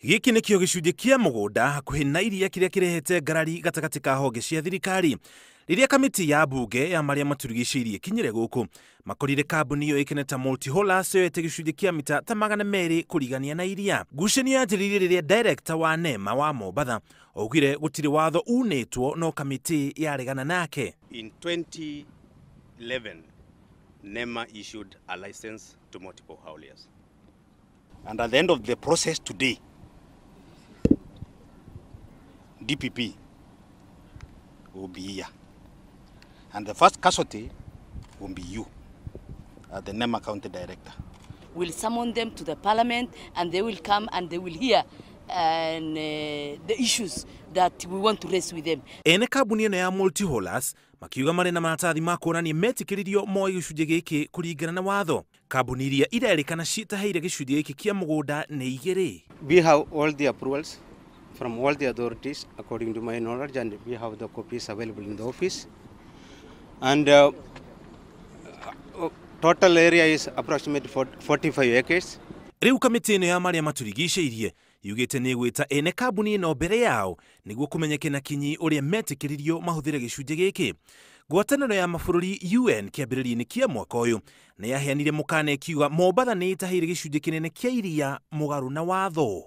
Giki nikio gicunjĩ kia mũgũnda hakuhĩ na iria kĩrĩa kĩrehete ngarari gatagatĩ ka honge cia thirikari. Rĩrĩa kamĩtĩ ya mbunge ya marĩa maturigicĩirie kinyire gũkũ, makorire kambuni ĩyo ĩkeneta Multihaulers yoete gĩcunjĩ kĩa mita ta 200 kũrigania na iria. Ngucanio yanjĩrĩirie rĩrĩa director wa NEMA wa Mombatha augire gũtirĩ watho unĩtwo no kamĩtĩ yaregana nake. In 2011, NEMA issued a license to multiple hauliers. And at the end of the process today, DPP will be here. And the first casualty will be you, the NEMA County Director. We'll summon them to the parliament and they will come and they will hear the issues that we want to raise with them. Ene kambuni ĩno ya Multihaulers makiuga marĩ na maratathi ma kuonania metĩkĩririo moe gĩcunjĩ gĩkĩ kũringana na watho. Kambuni iria irerĩkana citaheire gĩcunjĩ gĩkĩ kia mũgũnda nĩ igĩrĩ. We have all the approvals from all the authorities according to my knowledge, and we have the copies available in the office. And total area is approximately 45 acres. Rĩu kamĩtĩ ĩno ya marĩa maturigicĩirie yugĩte nĩ gwĩta ene kambuni ĩno mbere yao nĩguo kũmenyeke na kinyi ũrĩa metĩkĩririo mahũthĩre gĩcunjĩ gĩkĩ. Ngwatanĩro ya mabũrũri UN kĩambĩrĩria-inĩ kĩa mwaka ũyũ nĩ yaheanire mũkana ĩkiuga Mombatha nĩ ĩtaheire gĩcunjĩ kĩnene kĩa iria mũgarũ na watho.